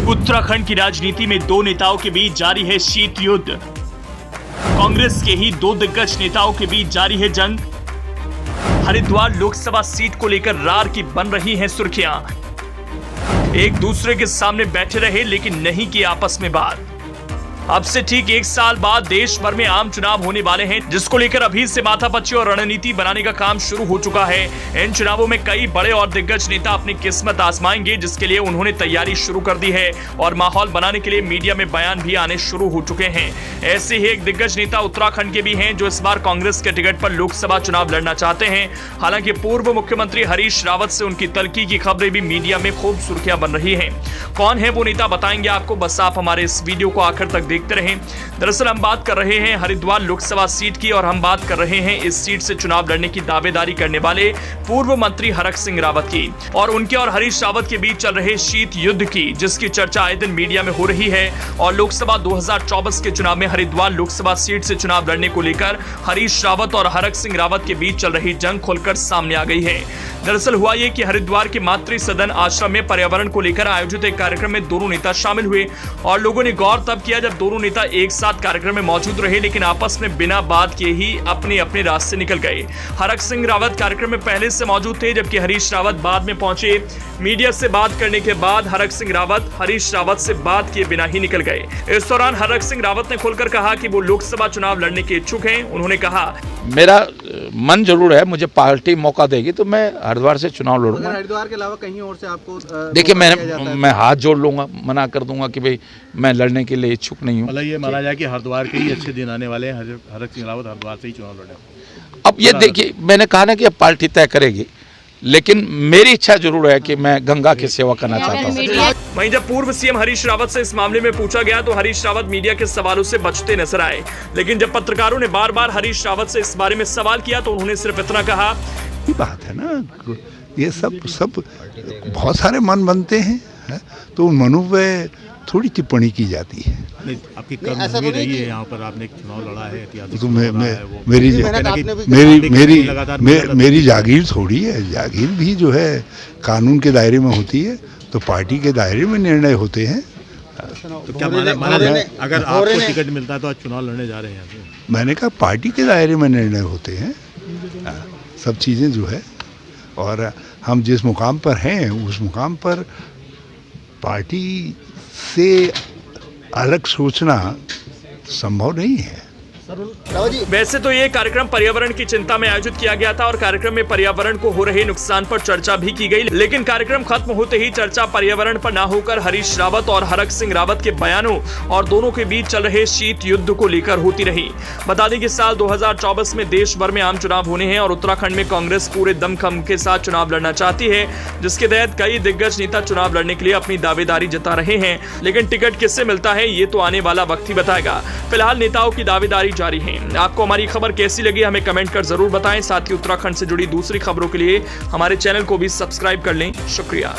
उत्तराखंड की राजनीति में दो नेताओं के बीच जारी है शीत युद्ध। कांग्रेस के ही दो दिग्गज नेताओं के बीच जारी है जंग। हरिद्वार लोकसभा सीट को लेकर रार की बन रही हैं सुर्खियां। एक दूसरे के सामने बैठे रहे लेकिन नहीं की आपस में बात। अब से ठीक एक साल बाद देश भर में आम चुनाव होने वाले हैं, जिसको लेकर अभी से माथापच्ची और रणनीति बनाने का काम शुरू हो चुका है। इन चुनावों में कई बड़े और दिग्गज नेता अपनी किस्मत आजमाएंगे, जिसके लिए उन्होंने तैयारी शुरू कर दी है और माहौल बनाने के लिए मीडिया में बयान भी आने शुरू हो चुके हैं। ऐसे ही एक दिग्गज नेता उत्तराखंड के भी हैं, जो इस बार कांग्रेस के टिकट पर लोकसभा चुनाव लड़ना चाहते हैं। हालांकि पूर्व मुख्यमंत्री हरीश रावत से उनकी तल्खी की खबरें भी मीडिया में खूब सुर्खियां बन रही है। कौन है वो नेता बताएंगे आपको, बस आप हमारे इस वीडियो को आखिर तक देखते रहें। दरअसल हम बात कर रहे हैं हरिद्वार लोकसभा सीट की और हम बात कर रहे हैं इस सीट से चुनाव लड़ने की दावेदारी करने वाले पूर्व मंत्री हरक सिंह रावत की और उनके और हरीश रावत के बीच चल रहे शीत युद्ध की, जिसकी चर्चा आए दिन मीडिया में हो रही है। और लोकसभा 2024 के चुनाव में हरिद्वार लोकसभा सीट से चुनाव लड़ने को लेकर हरीश रावत और हरक सिंह रावत के बीच चल रही जंग खुलकर सामने आ गई है। दरअसल हुआ ये कि हरिद्वार के मातृ सदन आश्रम में पर्यावरण को लेकर आयोजित एक कार्यक्रम में दोनों नेता शामिल हुए और लोगों ने गौर तब किया जब दोनों नेता एक साथ कार्यक्रम में मौजूद रहे, लेकिन आपस में बिना बात किए ही अपने अपने रास्ते निकल गए। हरक सिंह रावत कार्यक्रम में पहले से मौजूद थे, जबकि हरीश रावत बाद में पहुंचे। मीडिया से बात करने के बाद हरक सिंह रावत हरीश रावत से बात किए बिना ही निकल गए। इस दौरान हरक सिंह रावत ने खुलकर कहा कि वो लोकसभा चुनाव लड़ने के इच्छुक हैं। उन्होंने कहा, मेरा मन जरूर है, मुझे पार्टी मौका देगी तो मैं हरिद्वार से चुनाव लड़ूंगा। हरिद्वार के अलावा कहीं और से आपको देखिए, मैं हाथ जोड़ लूंगा, मना कर दूंगा कि भाई मैं लड़ने के लिए इच्छुक नहीं हूँ। मतलब ये माना जाए कि हरिद्वार के ही अच्छे दिन आने वाले हैं, हरक सिंह रावत हरिद्वार से ही चुनाव लड़े। अब ये देखिए, मैंने कहा ना कि अब पार्टी तय करेगी, लेकिन मेरी इच्छा जरूर है कि मैं गंगा की सेवा करना चाहता हूँ। वहीं जब पूर्व सीएम हरीश रावत से इस मामले में पूछा गया तो हरीश रावत मीडिया के सवालों से बचते नजर आए, लेकिन जब पत्रकारों ने बार बार हरीश रावत से इस बारे में सवाल किया तो उन्होंने सिर्फ इतना कहा, ये बात है ना, ये सब बहुत सारे मन बनते हैं, तो उन मनों पे थोड़ी टिप्पणी की जाती है। आपकी कर्मभूमि रही है यहाँ पर, आपने चुनाव लड़ा है, तो मेरी जागीर थोड़ी है। जागीर भी जो है कानून के दायरे में होती है, तो पार्टी के दायरे में निर्णय होते हैं। तो क्या माना जाए अगर आपको टिकट मिलता है तो आज चुनाव लड़ने जा रहे हैं? मैंने कहा पार्टी के दायरे में निर्णय होते हैं सब चीज़ें जो है, और हम जिस मुकाम पर हैं उस मुकाम पर पार्टी से अलग सोचना संभव नहीं है। वैसे तो ये कार्यक्रम पर्यावरण की चिंता में आयोजित किया गया था और कार्यक्रम में पर्यावरण को हो रहे नुकसान पर चर्चा भी की गई, लेकिन कार्यक्रम खत्म होते ही चर्चा पर्यावरण पर ना होकर हरीश रावत और हरक सिंह रावत के बयानों और दोनों के बीच चल रहे शीत युद्ध को लेकर होती रही। बता दें कि साल 2024 में देश भर में आम चुनाव होने हैं और उत्तराखंड में कांग्रेस पूरे दमखम के साथ चुनाव लड़ना चाहती है, जिसके तहत कई दिग्गज नेता चुनाव लड़ने के लिए अपनी दावेदारी जता रहे हैं, लेकिन टिकट किससे मिलता है ये तो आने वाला वक्त ही बताएगा। फिलहाल नेताओं की दावेदारी जारी है। आपको हमारी खबर कैसी लगी हमें कमेंट कर जरूर बताएं। साथ ही उत्तराखंड से जुड़ी दूसरी खबरों के लिए हमारे चैनल को भी सब्सक्राइब कर लें। शुक्रिया।